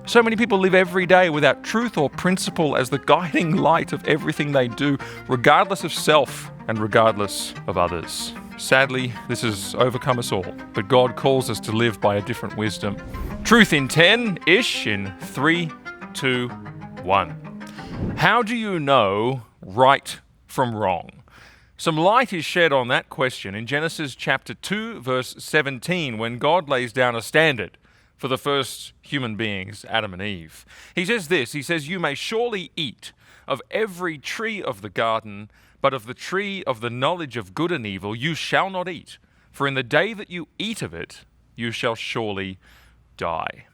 So many people live every day without truth or principle as the guiding light of everything they do, regardless of self and regardless of others. Sadly, this has overcome us all, but God calls us to live by a different wisdom. Truth in 10-ish in 3, 2, 1. How do you know right from wrong? Some light is shed on that question in Genesis chapter 2, verse 17, when God lays down a standard for the first human beings, Adam and Eve. He says this, he says, "You may surely eat of every tree of the garden, but of the tree of the knowledge of good and evil you shall not eat, for in the day that you eat of it, you shall surely die."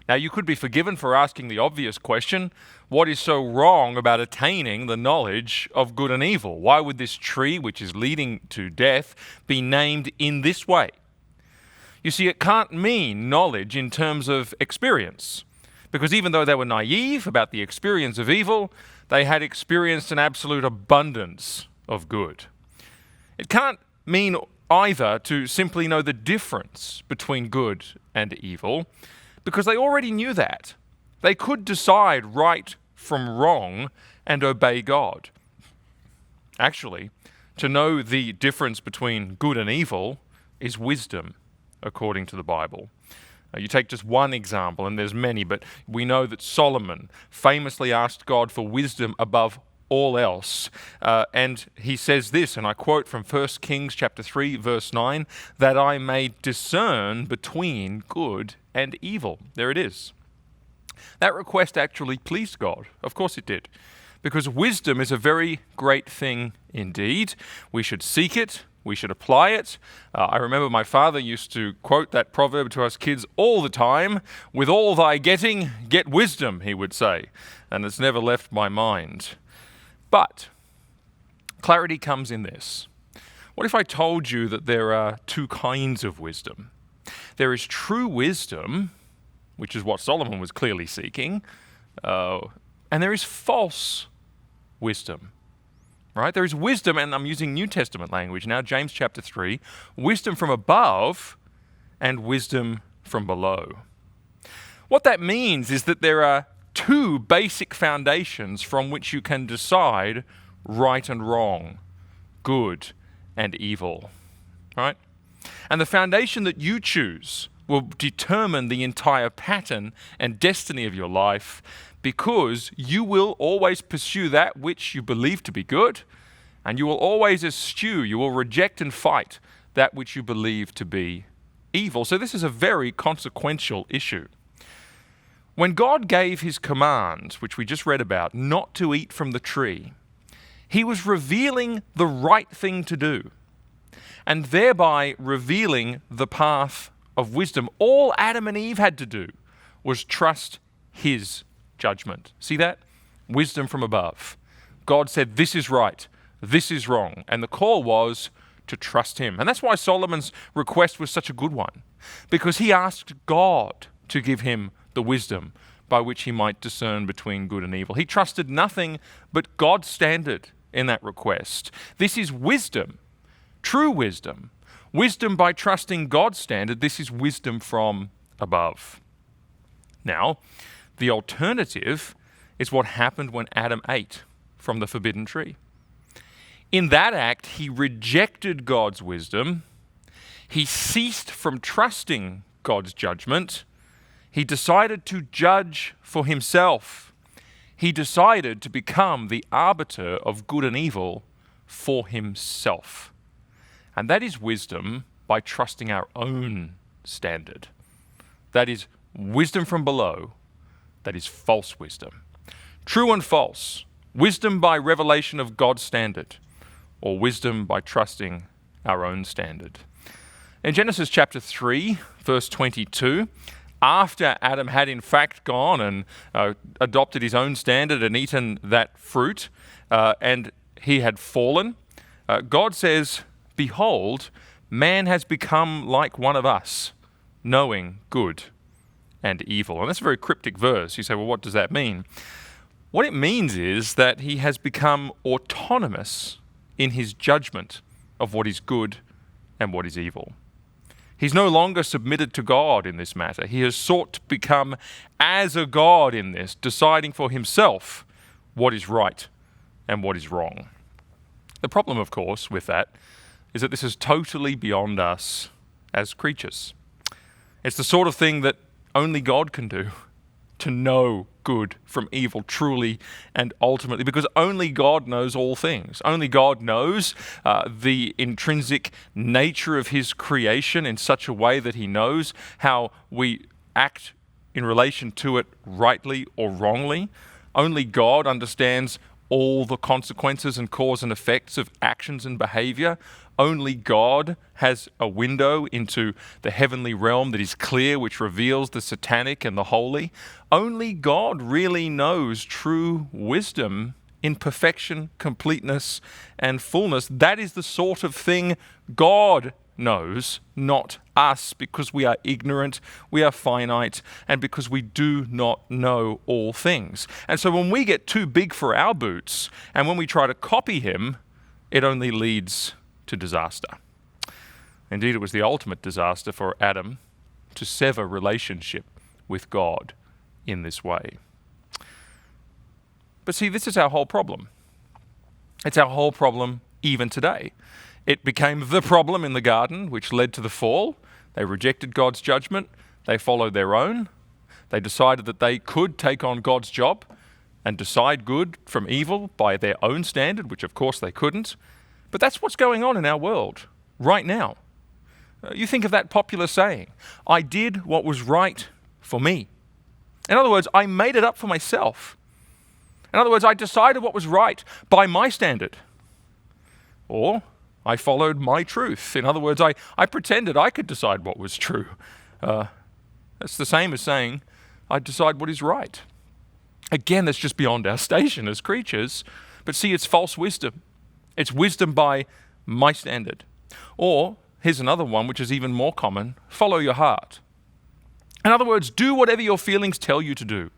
Now, you could be forgiven for asking the obvious question, what is so wrong about attaining the knowledge of good and evil? Why would this tree, which is leading to death, be named in this way? You see, it can't mean knowledge in terms of experience, because even though they were naive about the experience of evil, they had experienced an absolute abundance of good. It can't mean either to simply know the difference between good and evil, because they already knew that. They could decide right from wrong and obey God. Actually, to know the difference between good and evil is wisdom, according to the Bible. You take just one example, and there's many, but we know that Solomon famously asked God for wisdom above all else. And he says this, and I quote from 1 Kings chapter 3, verse 9, "that I may discern between good and evil." There it is. That request actually pleased God. Of course it did. Because wisdom is a very great thing indeed. We should seek it. We should apply it. I remember my father used to quote that proverb to us kids all the time. "With all thy getting, get wisdom," he would say. And it's never left my mind. But clarity comes in this. What if I told you that there are two kinds of wisdom? There is true wisdom, which is what Solomon was clearly seeking, and there is false wisdom. Right? There is wisdom, and I'm using New Testament language now, James chapter 3, wisdom from above and wisdom from below. What that means is that there are two basic foundations from which you can decide right and wrong, good and evil. Right? And the foundation that you choose will determine the entire pattern and destiny of your life, because you will always pursue that which you believe to be good, and you will always eschew, you will reject and fight that which you believe to be evil. So this is a very consequential issue. When God gave his command, which we just read about, not to eat from the tree, he was revealing the right thing to do, and thereby revealing the path of wisdom. All Adam and Eve had to do was trust his judgment. See that? Wisdom from above. God said, this is right, this is wrong. And the call was to trust him. And that's why Solomon's request was such a good one, because he asked God to give him the wisdom by which he might discern between good and evil. He trusted nothing but God's standard in that request. This is wisdom, true wisdom. Wisdom by trusting God's standard. This is wisdom from above. Now, the alternative is what happened when Adam ate from the forbidden tree. In that act, he rejected God's wisdom. He ceased from trusting God's judgment. He decided to judge for himself. He decided to become the arbiter of good and evil for himself. And that is wisdom by trusting our own standard. That is wisdom from below. That is false wisdom. True and false. Wisdom by revelation of God's standard, or wisdom by trusting our own standard. In Genesis chapter 3, verse 22, after Adam had in fact gone and adopted his own standard and eaten that fruit, and he had fallen, God says, "Behold, man has become like one of us, knowing good and evil." And that's a very cryptic verse. You say, well, what does that mean? What it means is that he has become autonomous in his judgment of what is good and what is evil. He's no longer submitted to God in this matter. He has sought to become as a God in this, deciding for himself what is right and what is wrong. The problem, of course, with that is that this is totally beyond us as creatures. It's the sort of thing that only God can do, to know good from evil truly and ultimately, because only God knows all things. Only God knows the intrinsic nature of his creation in such a way that he knows how we act in relation to it rightly or wrongly. Only God understands all the consequences and cause and effects of actions and behavior. Only God has a window into the heavenly realm that is clear, which reveals the satanic and the holy. Only God really knows true wisdom in perfection, completeness, and fullness. That is the sort of thing God knows, not us, because we are ignorant, we are finite, and because we do not know all things. And so when we get too big for our boots, and when we try to copy him, it only leads to disaster. Indeed, it was the ultimate disaster for Adam to sever relationship with God in this way. But see, this is our whole problem. It's our whole problem even today. It became the problem in the garden, which led to the fall. They rejected God's judgment. They followed their own. They decided that they could take on God's job and decide good from evil by their own standard, which of course they couldn't. But that's what's going on in our world right now. You think of that popular saying, I did what was right for me. In other words, I made it up for myself. In other words, I decided what was right by my standard. Or I followed my truth. In other words, I pretended I could decide what was true. That's the same as saying, I decide what is right. Again, that's just beyond our station as creatures. But see, it's false wisdom. It's wisdom by my standard. Or, here's another one, which is even more common, follow your heart. In other words, do whatever your feelings tell you to do,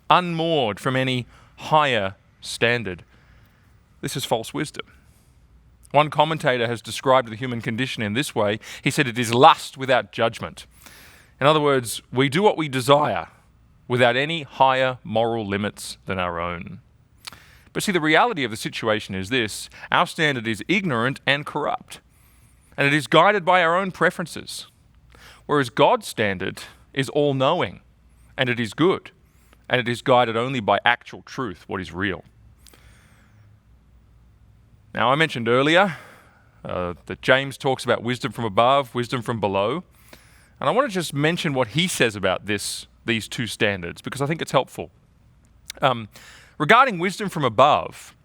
unmoored from any higher standard. This is false wisdom. One commentator has described the human condition in this way. He said it is lust without judgment. In other words, we do what we desire without any higher moral limits than our own. But see, the reality of the situation is this: our standard is ignorant and corrupt, and it is guided by our own preferences, whereas God's standard is all-knowing, and it is good, and it is guided only by actual truth, what is real. Now, I mentioned earlier that James talks about wisdom from above, wisdom from below, and I want to just mention what he says about these two standards, because I think it's helpful. Regarding wisdom from above,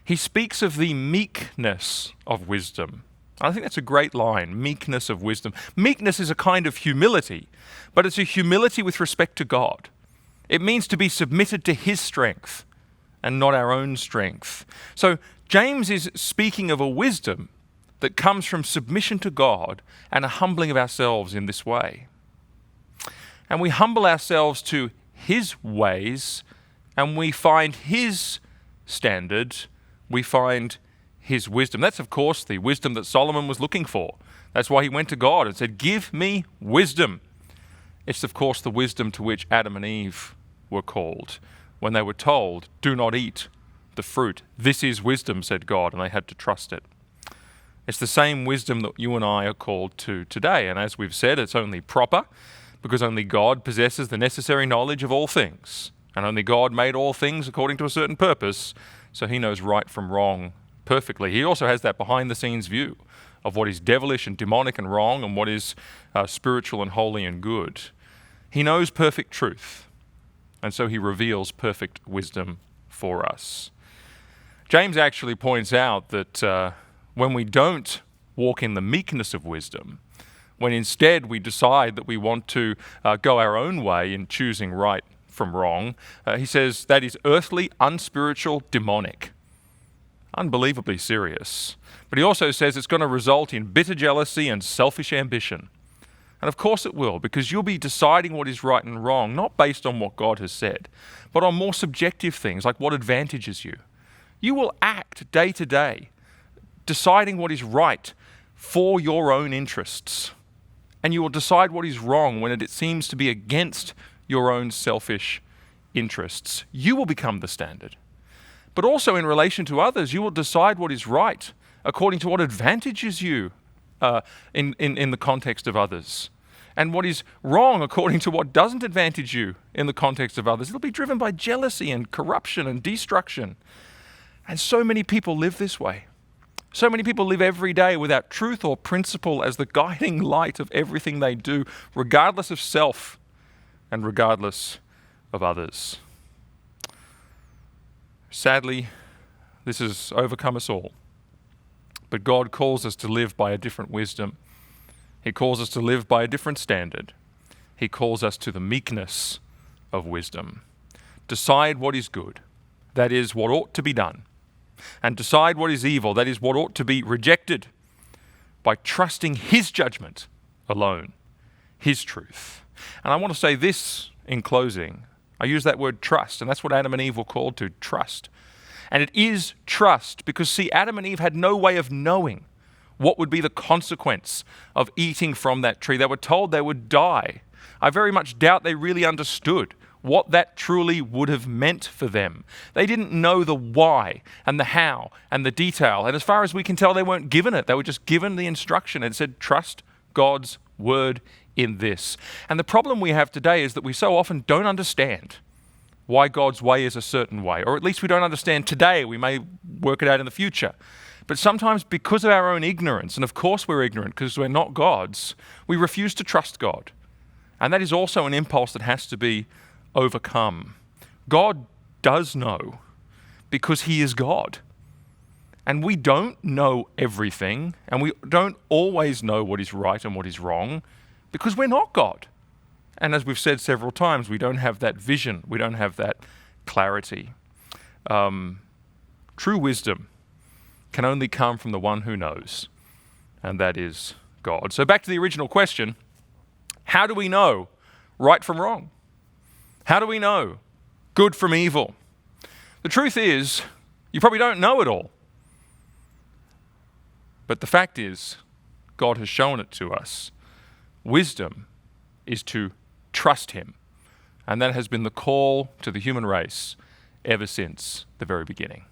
he speaks of the meekness of wisdom. I think that's a great line, meekness of wisdom. Meekness is a kind of humility, but it's a humility with respect to God. It means to be submitted to his strength and not our own strength. So James is speaking of a wisdom that comes from submission to God and a humbling of ourselves in this way. And we humble ourselves to his ways, and we find his standard, we find his wisdom. That's, of course, the wisdom that Solomon was looking for. That's why he went to God and said, give me wisdom. It's, of course, the wisdom to which Adam and Eve were called when they were told, do not eat the fruit. This is wisdom, said God, and they had to trust it. It's the same wisdom that you and I are called to today. And as we've said, it's only proper because only God possesses the necessary knowledge of all things. And only God made all things according to a certain purpose, so he knows right from wrong perfectly. He also has that behind-the-scenes view of what is devilish and demonic and wrong and what is spiritual and holy and good. He knows perfect truth, and so he reveals perfect wisdom for us. James actually points out that when we don't walk in the meekness of wisdom, when instead we decide that we want to go our own way in choosing right from wrong, he says that is earthly, unspiritual, demonic. Unbelievably serious. But he also says it's going to result in bitter jealousy and selfish ambition. And of course it will, because you'll be deciding what is right and wrong, not based on what God has said, but on more subjective things like what advantages you. You will act day to day, deciding what is right for your own interests. And you will decide what is wrong when it seems to be against your own selfish interests. You will become the standard. But also in relation to others, you will decide what is right according to what advantages you in the context of others. And what is wrong according to what doesn't advantage you in the context of others. It'll be driven by jealousy and corruption and destruction. And so many people live this way. So many people live every day without truth or principle as the guiding light of everything they do, regardless of self and regardless of others. Sadly, this has overcome us all. But God calls us to live by a different wisdom. He calls us to live by a different standard. He calls us to the meekness of wisdom. Decide what is good, that is what ought to be done, and decide what is evil, that is what ought to be rejected, by trusting His judgment alone, His truth. And I want to say this in closing. I use that word trust, and that's what Adam and Eve were called to, trust. And it is trust because, see, Adam and Eve had no way of knowing what would be the consequence of eating from that tree. They were told they would die. I very much doubt they really understood what that truly would have meant for them. They didn't know the why and the how and the detail. And as far as we can tell, they weren't given it. They were just given the instruction and said, trust God's word in this. And the problem we have today is that we so often don't understand why God's way is a certain way, or at least we don't understand today. We may work it out in the future. But sometimes because of our own ignorance, and of course we're ignorant because we're not gods, we refuse to trust God. And that is also an impulse that has to be overcome. God does know because He is God. And we don't know everything, and we don't always know what is right and what is wrong because we're not God. And as we've said several times, we don't have that vision. We don't have that clarity. True wisdom can only come from the one who knows, and that is God. So back to the original question, how do we know right from wrong? How do we know good from evil? The truth is, you probably don't know it all. But the fact is, God has shown it to us. Wisdom is to trust Him. And that has been the call to the human race ever since the very beginning.